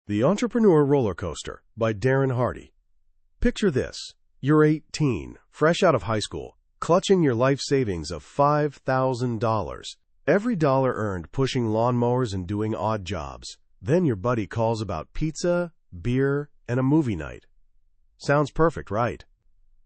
The Entrepreneur Roller Coaster by Darren Hardy. Picture this. You're 18, fresh out of high school, clutching your life savings of $5,000. Every dollar earned pushing lawnmowers and doing odd jobs. Then your buddy calls about pizza, beer, and a movie night. Sounds perfect, right?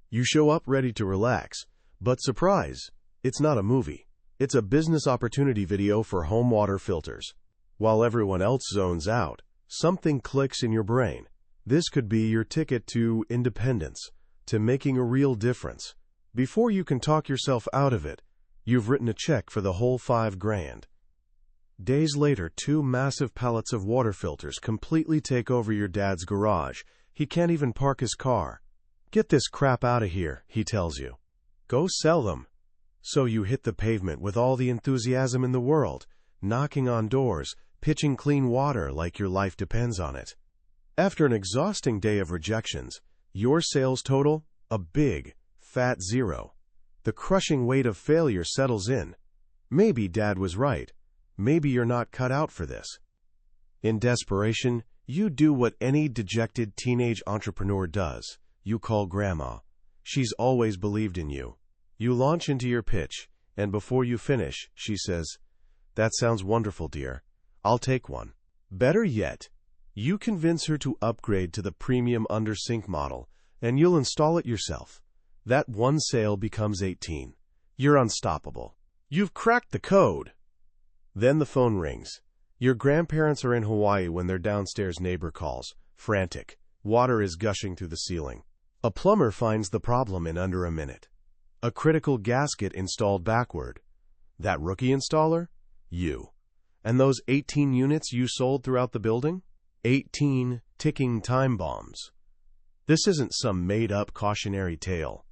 You show up ready to relax. But surprise, it's not a movie. It's a business opportunity video for home water filters. While everyone else zones out, something clicks in your brain. This could be your ticket to independence, to making a real difference. Before you can talk yourself out of it, you've written a check for the whole $5,000. Days later, 2 massive pallets of water filters completely take over your dad's garage. He can't even park his car. "Get this crap out of here," he tells you. "Go sell them." So you hit the pavement with all the enthusiasm in the world, knocking on doors, pitching clean water like your life depends on it. After an exhausting day of rejections, your sales total? A big, fat 0. The crushing weight of failure settles in. Maybe Dad was right. Maybe you're not cut out for this. In desperation, you do what any dejected teenage entrepreneur does. You call Grandma. She's always believed in you. You launch into your pitch, and before you finish, she says, "That sounds wonderful, dear. I'll take one." Better yet, you convince her to upgrade to the premium under-sink model, and you'll install it yourself. That one sale becomes 18. You're unstoppable. You've cracked the code. Then the phone rings. Your grandparents are in Hawaii when their downstairs neighbor calls, frantic. Water is gushing through the ceiling. A plumber finds the problem in under a minute. A critical gasket installed backward. That rookie installer? You. And those 18 units you sold throughout the building? 18 ticking time bombs. This isn't some made-up cautionary tale.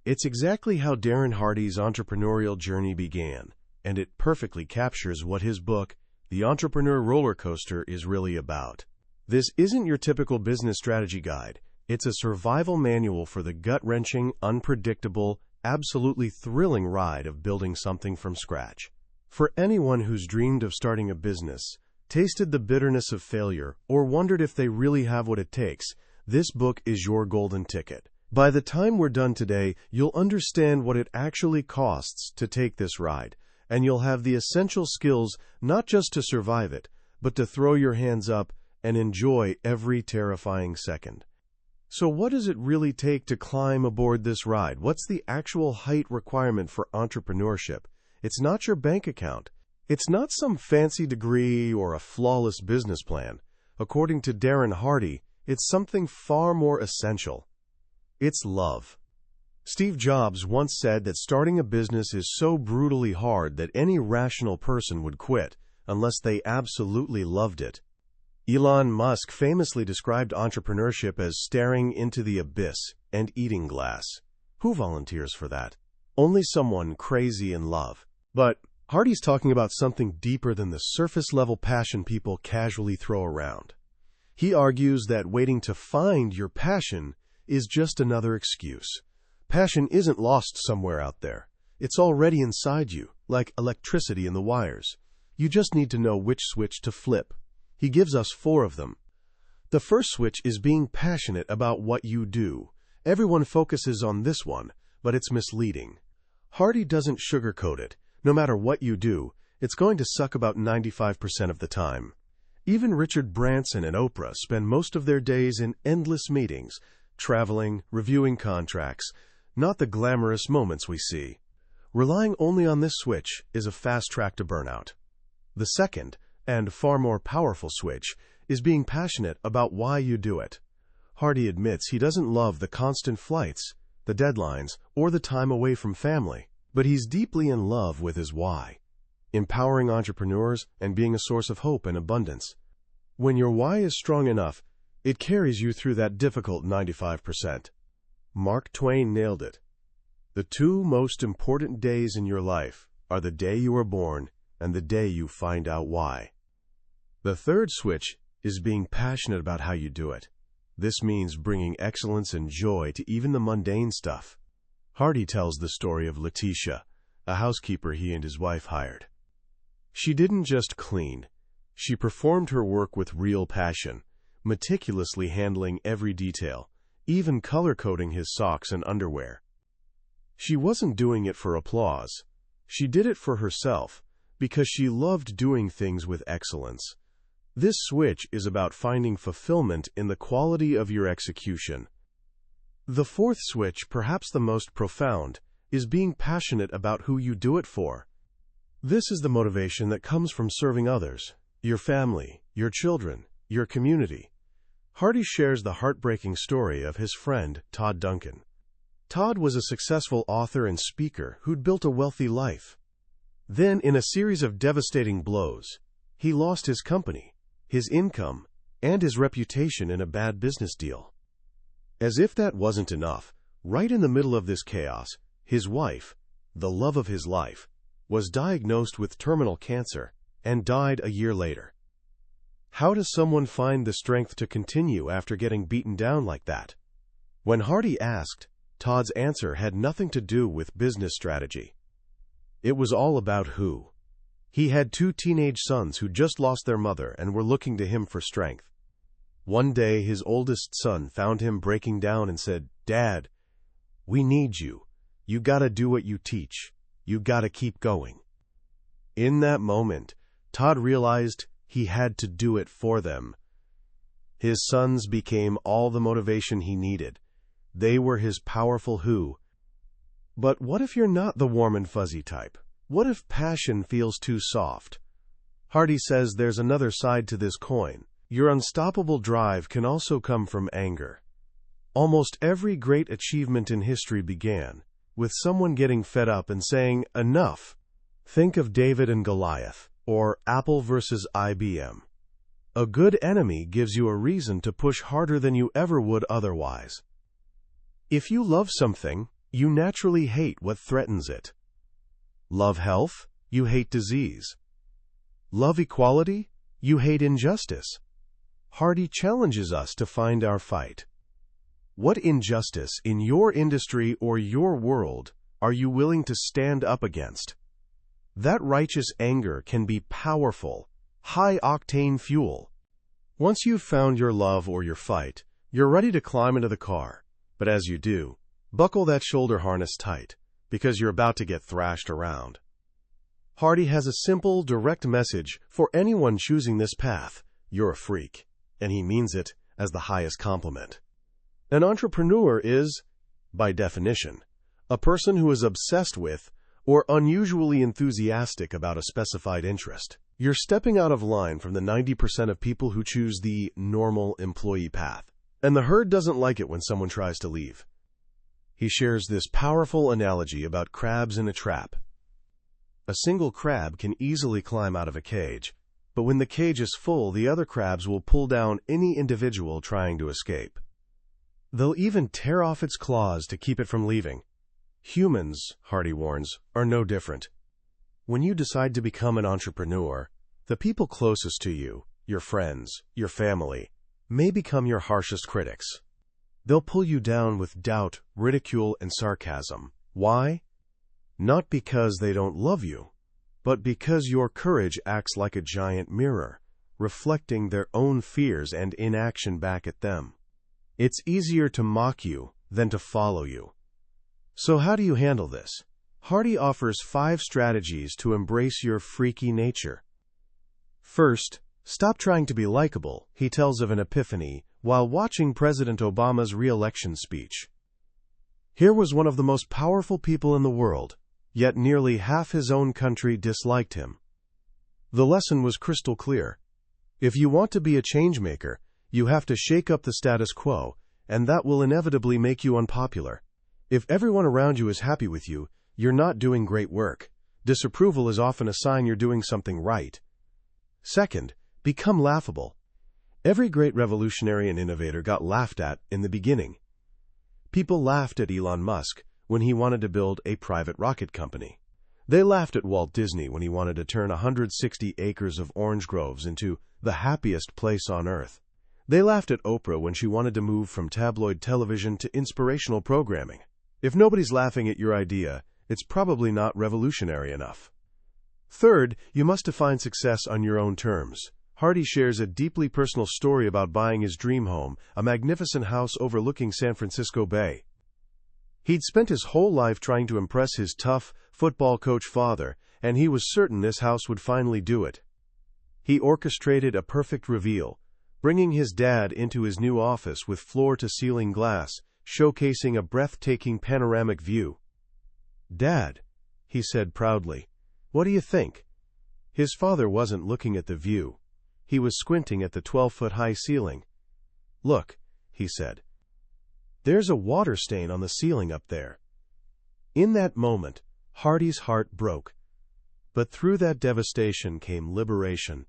It's exactly how Darren Hardy's entrepreneurial journey began, and it perfectly captures what his book, The Entrepreneur Roller Coaster, is really about. This isn't your typical business strategy guide. It's a survival manual for the gut-wrenching, unpredictable, absolutely thrilling ride of building something from scratch. For anyone who's dreamed of starting a business, tasted the bitterness of failure, or wondered if they really have what it takes, this book is your golden ticket. By the time we're done today, you'll understand what it actually costs to take this ride, and you'll have the essential skills not just to survive it, but to throw your hands up and enjoy every terrifying second. So what does it really take to climb aboard this ride? What's the actual height requirement for entrepreneurship? It's not your bank account. It's not some fancy degree or a flawless business plan. According to Darren Hardy, it's something far more essential. It's love. Steve Jobs once said that starting a business is so brutally hard that any rational person would quit unless they absolutely loved it. Elon Musk famously described entrepreneurship as staring into the abyss and eating glass. Who volunteers for that? Only someone crazy in love. But Hardy's talking about something deeper than the surface-level passion people casually throw around. He argues that waiting to find your passion is just another excuse. Passion isn't lost somewhere out there. It's already inside you, like electricity in the wires. You just need to know which switch to flip. He gives us 4 of them. The first switch is being passionate about what you do. Everyone focuses on this one, but it's misleading. Hardy doesn't sugarcoat it. No matter what you do, it's going to suck about 95% of the time. Even Richard Branson and Oprah spend most of their days in endless meetings, traveling, reviewing contracts, not the glamorous moments we see. Relying only on this switch is a fast track to burnout. The second, and far more powerful switch, is being passionate about why you do it. Hardy admits he doesn't love the constant flights, the deadlines, or the time away from family, but he's deeply in love with his why. Empowering entrepreneurs and being a source of hope and abundance. When your why is strong enough, it carries you through that difficult 95%. Mark Twain nailed it. The 2 most important days in your life are the day you were born and the day you find out why. The third switch is being passionate about how you do it. This means bringing excellence and joy to even the mundane stuff. Hardy tells the story of Letitia, a housekeeper he and his wife hired. She didn't just clean. She performed her work with real passion, meticulously handling every detail, even color-coding his socks and underwear. She wasn't doing it for applause. She did it for herself, because she loved doing things with excellence. This switch is about finding fulfillment in the quality of your execution. The fourth switch, perhaps the most profound, is being passionate about who you do it for. This is the motivation that comes from serving others, your family, your children, your community. Hardy shares the heartbreaking story of his friend, Todd Duncan. Todd was a successful author and speaker who'd built a wealthy life. Then, in a series of devastating blows, he lost his company, his income, and his reputation in a bad business deal. As if that wasn't enough, right in the middle of this chaos, his wife, the love of his life, was diagnosed with terminal cancer and died a year later. How does someone find the strength to continue after getting beaten down like that? When Hardy asked, Todd's answer had nothing to do with business strategy. It was all about who. He had 2 teenage sons who just lost their mother and were looking to him for strength. One day, his oldest son found him breaking down and said, "Dad, we need you. You gotta do what you teach. You gotta keep going." In that moment, Todd realized he had to do it for them. His sons became all the motivation he needed. They were his powerful who. But what if you're not the warm and fuzzy type? What if passion feels too soft? Hardy says there's another side to this coin. Your unstoppable drive can also come from anger. Almost every great achievement in history began with someone getting fed up and saying, "Enough." Think of David and Goliath, or Apple versus IBM. A good enemy gives you a reason to push harder than you ever would otherwise. If you love something, you naturally hate what threatens it. Love health? You hate disease. Love equality? You hate injustice. Hardy challenges us to find our fight. What injustice in your industry or your world are you willing to stand up against? That righteous anger can be powerful, high-octane fuel. Once you've found your love or your fight, you're ready to climb into the car. But as you do, buckle that shoulder harness tight, because you're about to get thrashed around. Hardy has a simple, direct message for anyone choosing this path. You're a freak, and he means it as the highest compliment. An entrepreneur is, by definition, a person who is obsessed with or unusually enthusiastic about a specified interest. You're stepping out of line from the 90% of people who choose the normal employee path, and the herd doesn't like it when someone tries to leave. He shares this powerful analogy about crabs in a trap. A single crab can easily climb out of a cage, but when the cage is full, the other crabs will pull down any individual trying to escape. They'll even tear off its claws to keep it from leaving. Humans, Hardy warns, are no different. When you decide to become an entrepreneur, the people closest to you, your friends, your family, may become your harshest critics. They'll pull you down with doubt, ridicule, and sarcasm. Why? Not because they don't love you, but because your courage acts like a giant mirror, reflecting their own fears and inaction back at them. It's easier to mock you than to follow you. So how do you handle this? Hardy offers 5 strategies to embrace your freaky nature. First, stop trying to be likable, he tells of an epiphany while watching President Obama's re-election speech. Here was one of the most powerful people in the world, yet nearly half his own country disliked him. The lesson was crystal clear. If you want to be a changemaker, you have to shake up the status quo, and that will inevitably make you unpopular. If everyone around you is happy with you, you're not doing great work. Disapproval is often a sign you're doing something right. Second, become laughable. Every great revolutionary and innovator got laughed at in the beginning. People laughed at Elon Musk when he wanted to build a private rocket company. They laughed at Walt Disney when he wanted to turn 160 acres of orange groves into the happiest place on earth. They laughed at Oprah when she wanted to move from tabloid television to inspirational programming. If nobody's laughing at your idea, it's probably not revolutionary enough. Third, you must define success on your own terms. Hardy shares a deeply personal story about buying his dream home, a magnificent house overlooking San Francisco Bay. He'd spent his whole life trying to impress his tough, football coach father, and he was certain this house would finally do it. He orchestrated a perfect reveal, bringing his dad into his new office with floor-to-ceiling glass, showcasing a breathtaking panoramic view. "Dad," he said proudly, "what do you think?" His father wasn't looking at the view. He was squinting at the 12-foot-high ceiling. "Look," he said. "There's a water stain on the ceiling up there." In that moment, Hardy's heart broke. But through that devastation came liberation.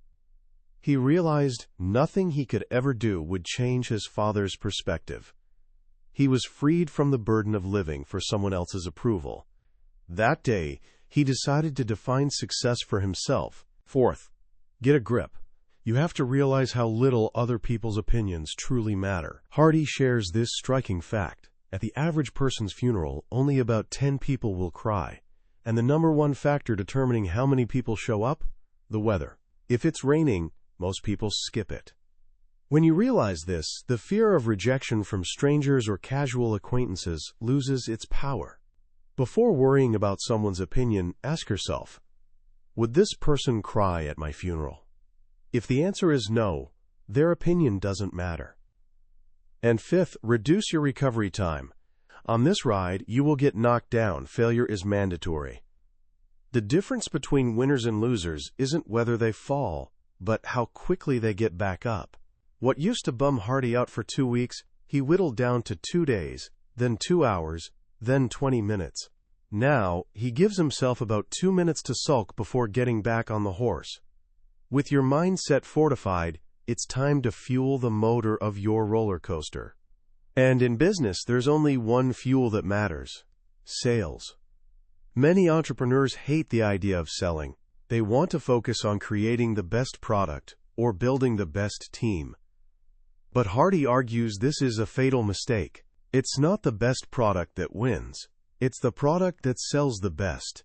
He realized nothing he could ever do would change his father's perspective. He was freed from the burden of living for someone else's approval. That day, he decided to define success for himself. Fourth, get a grip. You have to realize how little other people's opinions truly matter. Hardy shares this striking fact. At the average person's funeral, only about 10 people will cry. And the number one factor determining how many people show up? The weather. If it's raining, most people skip it. When you realize this, the fear of rejection from strangers or casual acquaintances loses its power. Before worrying about someone's opinion, ask yourself, would this person cry at my funeral? If the answer is no, their opinion doesn't matter. And fifth, reduce your recovery time. On this ride, you will get knocked down. Failure is mandatory. The difference between winners and losers isn't whether they fall, but how quickly they get back up. What used to bum Hardy out for 2 weeks, he whittled down to 2 days, then 2 hours, then 20 minutes. Now, he gives himself about 2 minutes to sulk before getting back on the horse. With your mindset fortified, it's time to fuel the motor of your roller coaster. And in business, there's only one fuel that matters: sales. Many entrepreneurs hate the idea of selling. They want to focus on creating the best product or building the best team. But Hardy argues this is a fatal mistake. It's not the best product that wins. It's the product that sells the best.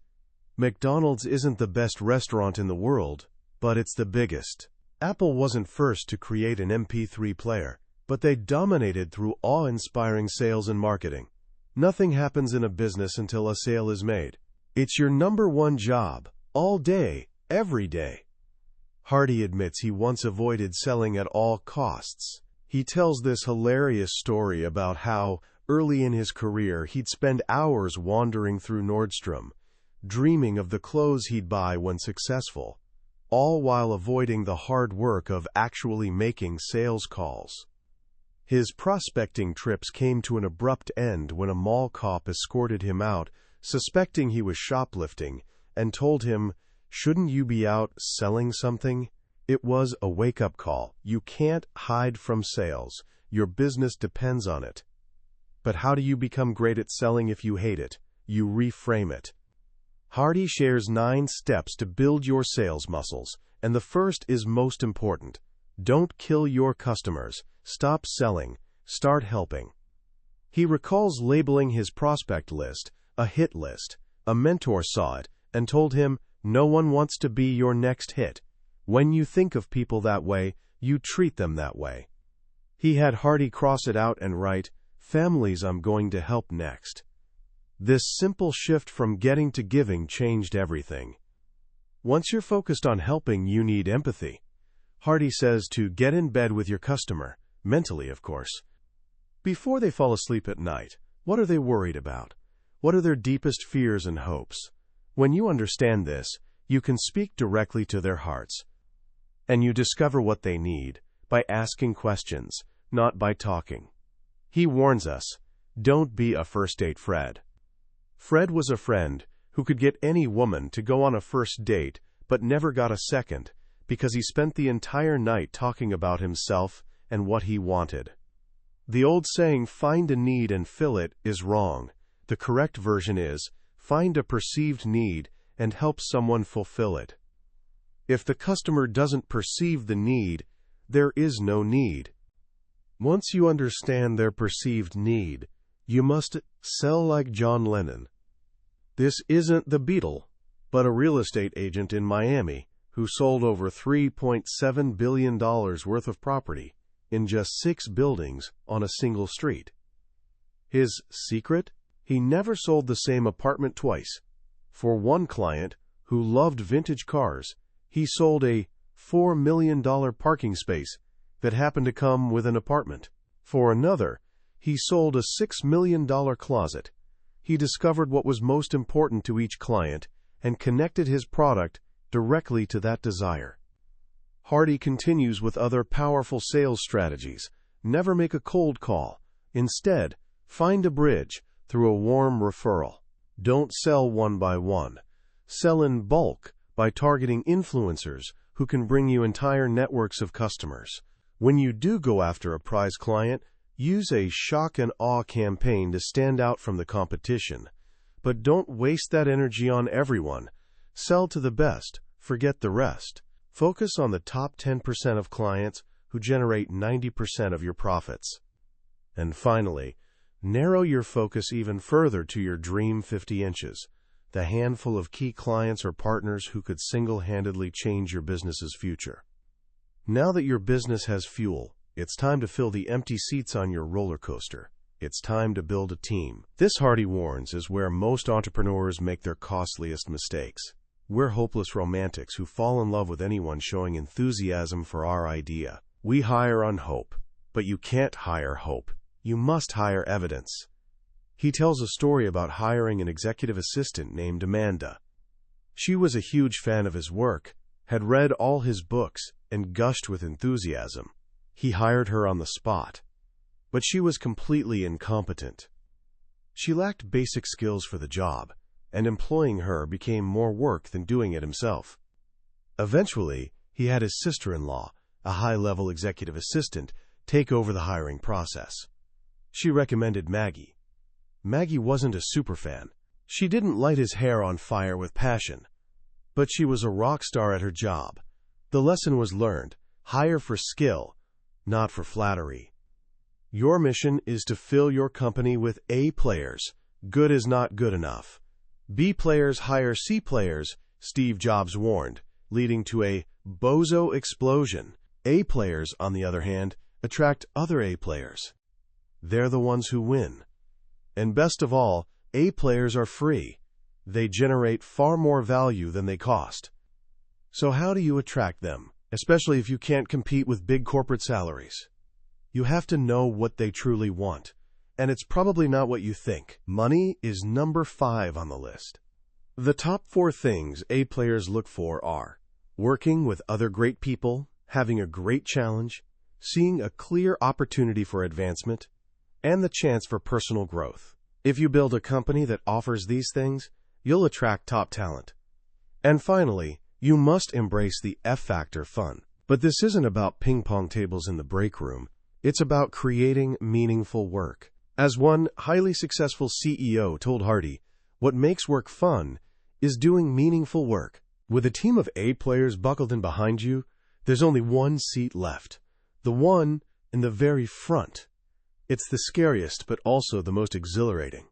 McDonald's isn't the best restaurant in the world, but it's the biggest. Apple wasn't first to create an MP3 player, but they dominated through awe-inspiring sales and marketing. Nothing happens in a business until a sale is made. It's your number one job, all day, every day. Hardy admits he once avoided selling at all costs. He tells this hilarious story about how, early in his career, he'd spend hours wandering through Nordstrom, dreaming of the clothes he'd buy when successful, all while avoiding the hard work of actually making sales calls. His prospecting trips came to an abrupt end when a mall cop escorted him out, suspecting he was shoplifting, and told him, "Shouldn't you be out selling something?" It was a wake-up call. You can't hide from sales. Your business depends on it. But how do you become great at selling if you hate it? You reframe it. Hardy shares 9 steps to build your sales muscles, and the first is most important. Don't kill your customers. Stop selling. Start helping. He recalls labeling his prospect list a hit list. A mentor saw it and told him, "No one wants to be your next hit. When you think of people that way, you treat them that way." He had Hardy cross it out and write, "Families I'm going to help next." This simple shift from getting to giving changed everything. Once you're focused on helping, you need empathy. Hardy says to get in bed with your customer, mentally of course. Before they fall asleep at night, what are they worried about? What are their deepest fears and hopes? When you understand this, you can speak directly to their hearts. And you discover what they need by asking questions, not by talking. He warns us, don't be a first date Fred. Fred was a friend who could get any woman to go on a first date, but never got a second, because he spent the entire night talking about himself and what he wanted. The old saying, find a need and fill it, is wrong. The correct version is, find a perceived need and help someone fulfill it. If the customer doesn't perceive the need, there is no need. Once you understand their perceived need, you must sell like John Lennon. This isn't the Beatle, but a real estate agent in Miami who sold over $3.7 billion worth of property in just 6 buildings on a single street. His secret? He never sold the same apartment twice. For one client who loved vintage cars, he sold a $4 million parking space that happened to come with an apartment. For another, he sold a $6 million closet. He discovered what was most important to each client and connected his product directly to that desire. Hardy continues with other powerful sales strategies. Never make a cold call. Instead, find a bridge through a warm referral. Don't sell one by one. Sell in bulk by targeting influencers who can bring you entire networks of customers. When you do go after a prize client, use a shock and awe campaign to stand out from the competition. But don't waste that energy on everyone. Sell to the best, forget the rest. Focus on the top 10% of clients who generate 90% of your profits. And finally, narrow your focus even further to your dream 50 inches, the handful of key clients or partners who could single-handedly change your business's future. Now that your business has fuel, it's time to fill the empty seats on your roller coaster. It's time to build a team. This, Hardy warns, is where most entrepreneurs make their costliest mistakes. We're hopeless romantics who fall in love with anyone showing enthusiasm for our idea. We hire on hope, but you can't hire hope. You must hire evidence. He tells a story about hiring an executive assistant named Amanda. She was a huge fan of his work, had read all his books, and gushed with enthusiasm. He hired her on the spot, but she was completely incompetent. She lacked basic skills for the job, and employing her became more work than doing it himself. Eventually, he had his sister-in-law, a high-level executive assistant, take over the hiring process. She recommended Maggie. Maggie wasn't a superfan. She didn't light his hair on fire with passion, but she was a rock star at her job. The lesson was learned: hire for skill, not for flattery. Your mission is to fill your company with A players. Good is not good enough. B players hire C players, Steve Jobs warned, leading to a bozo explosion. A players, on the other hand, attract other A players. They're the ones who win. And best of all, A players are free. They generate far more value than they cost. So how do you attract them, especially if you can't compete with big corporate salaries? You have to know what they truly want, and it's probably not what you think. Money is number 5 on the list. The top 4 things A players look for are working with other great people, having a great challenge, seeing a clear opportunity for advancement, and the chance for personal growth. If you build a company that offers these things, you'll attract top talent. And finally, you must embrace the F-factor fun. But this isn't about ping-pong tables in the break room. It's about creating meaningful work. As one highly successful CEO told Hardy, what makes work fun is doing meaningful work. With a team of A players buckled in behind you, there's only one seat left. The one in the very front. It's the scariest, but also the most exhilarating.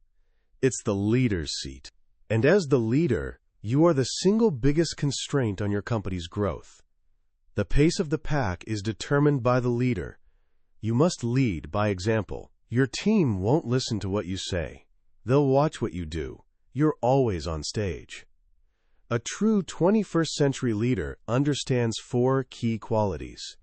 It's the leader's seat. And as the leader, you are the single biggest constraint on your company's growth. The pace of the pack is determined by the leader. You must lead by example. Your team won't listen to what you say. They'll watch what you do. You're always on stage. A true 21st century leader understands 4 key qualities.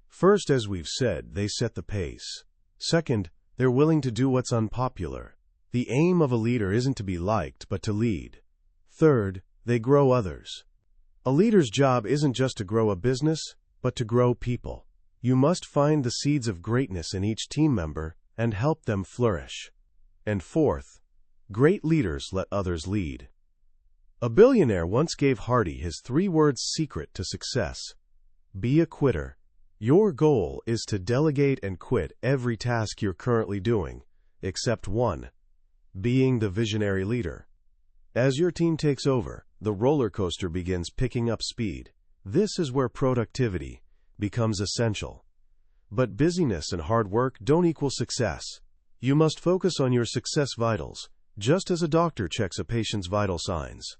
First, as we've said, they set the pace. Second, they're willing to do what's unpopular. The aim of a leader isn't to be liked, but to lead. Third, they grow others. A leader's job isn't just to grow a business, but to grow people. You must find the seeds of greatness in each team member and help them flourish. And fourth, great leaders let others lead. A billionaire once gave Hardy his 3-word secret to success: be a quitter. Your goal is to delegate and quit every task you're currently doing, except one: being the visionary leader. As your team takes over, the roller coaster begins picking up speed. This is where productivity becomes essential. But busyness and hard work don't equal success. You must focus on your success vitals, just as a doctor checks a patient's vital signs.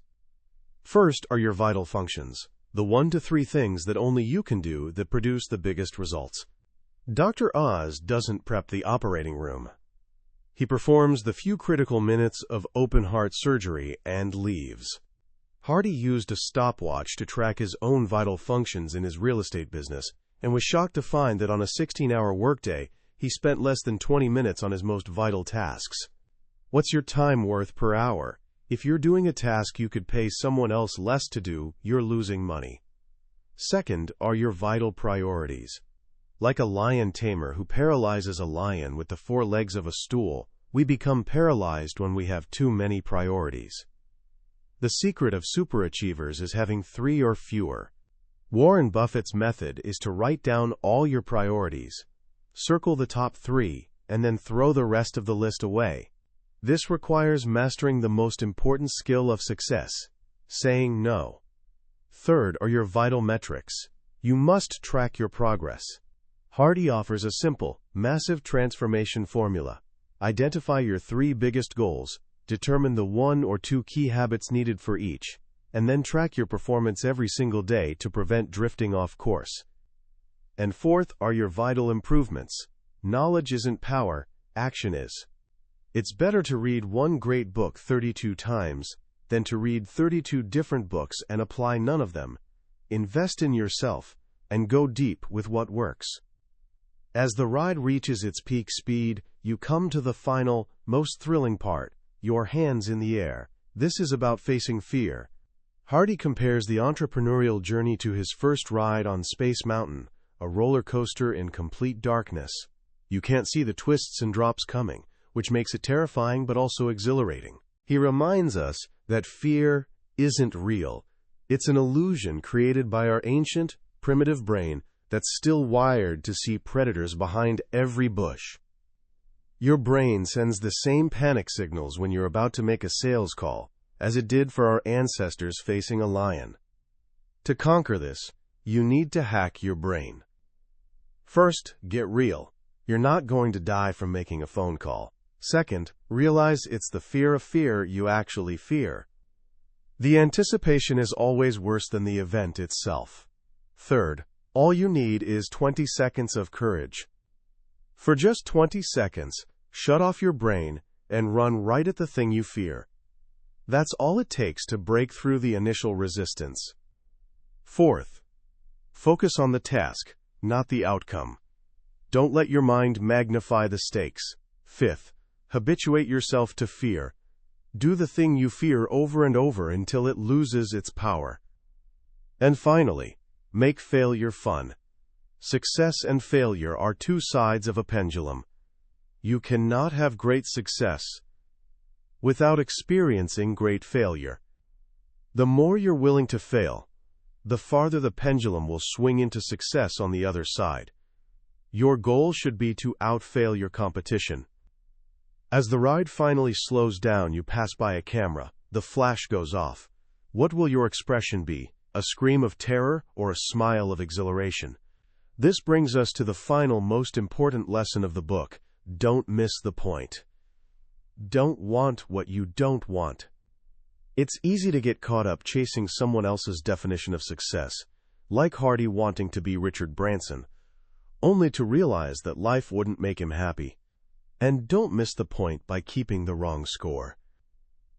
First are your vital functions. The 1 to 3 things that only you can do that produce the biggest results. Dr. Oz doesn't prep the operating room. He performs the few critical minutes of open-heart surgery and leaves. Hardy used a stopwatch to track his own vital functions in his real estate business and was shocked to find that on a 16-hour workday, he spent less than 20 minutes on his most vital tasks. What's your time worth per hour? If you're doing a task you could pay someone else less to do, you're losing money. Second are your vital priorities. Like a lion tamer who paralyzes a lion with the 4 legs of a stool, we become paralyzed when we have too many priorities. The secret of superachievers is having 3 or fewer. Warren Buffett's method is to write down all your priorities, circle the top 3, and then throw the rest of the list away. This requires mastering the most important skill of success, saying no. Third are your vital metrics. You must track your progress. Hardy offers a simple, massive transformation formula. Identify your 3 biggest goals, determine the 1 or 2 key habits needed for each, and then track your performance every single day to prevent drifting off course. And fourth are your vital improvements. Knowledge isn't power, action is. It's better to read one great book 32 times than to read 32 different books and apply none of them. Invest in yourself and go deep with what works. As the ride reaches its peak speed, you come to the final, most thrilling part, your hands in the air. This is about facing fear. Hardy compares the entrepreneurial journey to his first ride on Space Mountain, a roller coaster in complete darkness. You can't see the twists and drops coming, which makes it terrifying but also exhilarating. He reminds us that fear isn't real. It's an illusion created by our ancient, primitive brain that's still wired to see predators behind every bush. Your brain sends the same panic signals when you're about to make a sales call as it did for our ancestors facing a lion. To conquer this, you need to hack your brain. First, get real. You're not going to die from making a phone call. Second, realize it's the fear of fear you actually fear. The anticipation is always worse than the event itself. Third, all you need is 20 seconds of courage. For just 20 seconds, shut off your brain and run right at the thing you fear. That's all it takes to break through the initial resistance. Fourth, focus on the task, not the outcome. Don't let your mind magnify the stakes. Fifth, habituate yourself to fear. Do the thing you fear over and over until it loses its power. And finally, make failure fun. Success and failure are 2 sides of a pendulum. You cannot have great success without experiencing great failure. The more you're willing to fail, the farther the pendulum will swing into success on the other side. Your goal should be to outfail your competition. As the ride finally slows down, you pass by a camera. The flash goes off. What will your expression be? A scream of terror or a smile of exhilaration? This brings us to the final, most important lesson of the book. Don't miss the point. Don't want what you don't want. It's easy to get caught up chasing someone else's definition of success, like Hardy wanting to be Richard Branson, only to realize that life wouldn't make him happy. And don't miss the point by keeping the wrong score.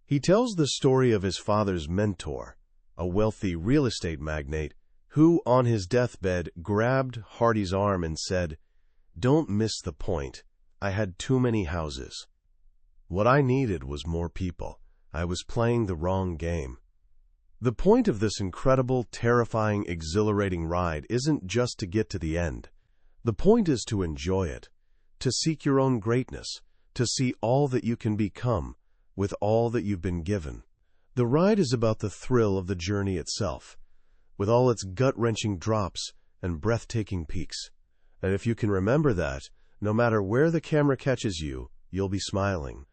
He tells the story of his father's mentor, a wealthy real estate magnate, who, on his deathbed, grabbed Hardy's arm and said, "Don't miss the point. I had too many houses. What I needed was more people. I was playing the wrong game." The point of this incredible, terrifying, exhilarating ride isn't just to get to the end. The point is to enjoy it, to seek your own greatness, to see all that you can become with all that you've been given. The ride is about the thrill of the journey itself, with all its gut-wrenching drops and breathtaking peaks. And if you can remember that, no matter where the camera catches you, you'll be smiling.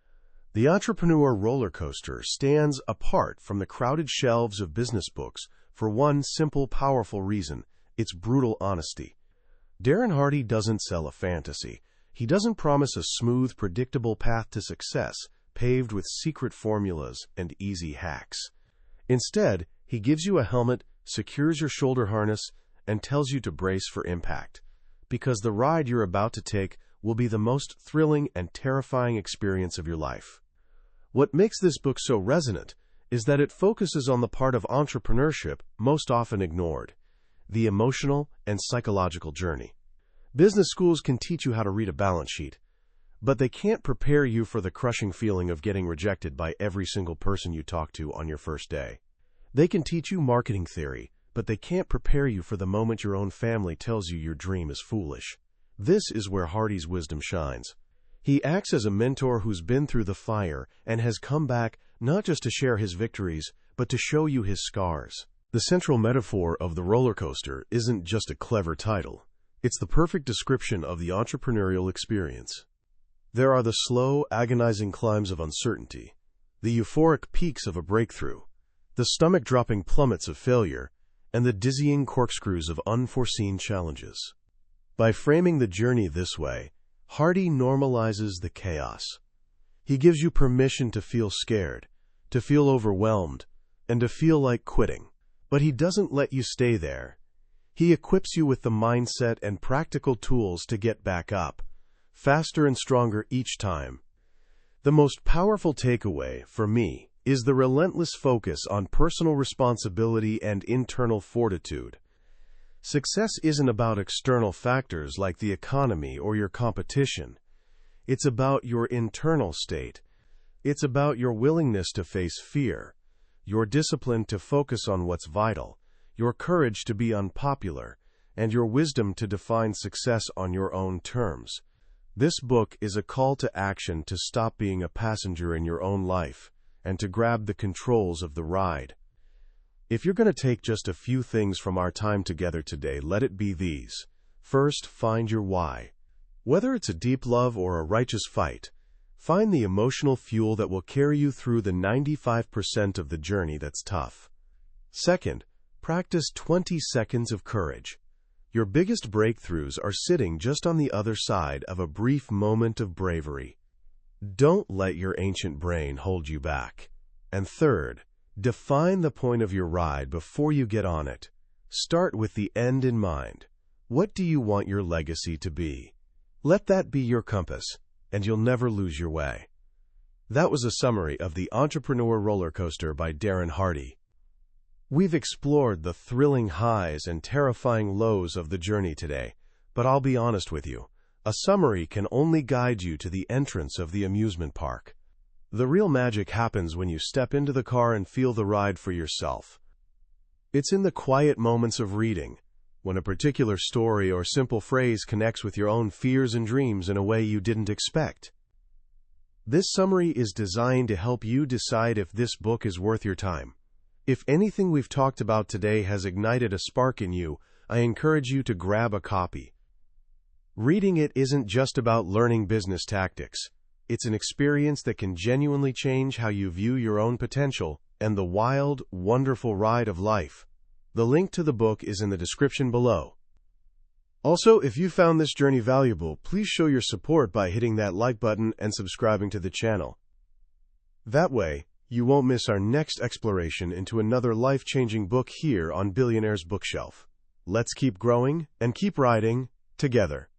The Entrepreneur roller coaster stands apart from the crowded shelves of business books for one simple, powerful reason: its brutal honesty. Darren Hardy doesn't sell a fantasy. He doesn't promise a smooth, predictable path to success, paved with secret formulas and easy hacks. Instead, he gives you a helmet, secures your shoulder harness, and tells you to brace for impact. Because the ride you're about to take will be the most thrilling and terrifying experience of your life. What makes this book so resonant is that it focuses on the part of entrepreneurship most often ignored: the emotional and psychological journey. Business schools can teach you how to read a balance sheet, but they can't prepare you for the crushing feeling of getting rejected by every single person you talk to on your first day. They can teach you marketing theory, but they can't prepare you for the moment your own family tells you your dream is foolish. This is where Hardy's wisdom shines. He acts as a mentor who's been through the fire and has come back not just to share his victories, but to show you his scars. The central metaphor of the roller coaster isn't just a clever title. It's the perfect description of the entrepreneurial experience. There are the slow, agonizing climbs of uncertainty, the euphoric peaks of a breakthrough, the stomach-dropping plummets of failure, and the dizzying corkscrews of unforeseen challenges. By framing the journey this way, Hardy normalizes the chaos. He gives you permission to feel scared, to feel overwhelmed, and to feel like quitting. But he doesn't let you stay there. He equips you with the mindset and practical tools to get back up, faster and stronger each time. The most powerful takeaway, for me, is the relentless focus on personal responsibility and internal fortitude. Success isn't about external factors like the economy or your competition. It's about your internal state. It's about your willingness to face fear, your discipline to focus on what's vital, your courage to be unpopular, and your wisdom to define success on your own terms. This book is a call to action to stop being a passenger in your own life and to grab the controls of the ride. If you're going to take just a few things from our time together today, let it be these. First, find your why. Whether it's a deep love or a righteous fight, find the emotional fuel that will carry you through the 95% of the journey that's tough. Second, practice 20 seconds of courage. Your biggest breakthroughs are sitting just on the other side of a brief moment of bravery. Don't let your ancient brain hold you back. And third, define the point of your ride before you get on it. Start with the end in mind. What do you want your legacy to be? Let that be your compass, and you'll never lose your way. That was a summary of The Entrepreneur Roller Coaster by Darren Hardy. We've explored the thrilling highs and terrifying lows of the journey today, but I'll be honest with you, a summary can only guide you to the entrance of the amusement park. The real magic happens when you step into the car and feel the ride for yourself. It's in the quiet moments of reading, when a particular story or simple phrase connects with your own fears and dreams in a way you didn't expect. This summary is designed to help you decide if this book is worth your time. If anything we've talked about today has ignited a spark in you, I encourage you to grab a copy. Reading it isn't just about learning business tactics. It's an experience that can genuinely change how you view your own potential and the wild, wonderful ride of life. The link to the book is in the description below. Also, if you found this journey valuable, please show your support by hitting that like button and subscribing to the channel. That way, you won't miss our next exploration into another life-changing book here on Billionaire's Bookshelf. Let's keep growing and keep riding together.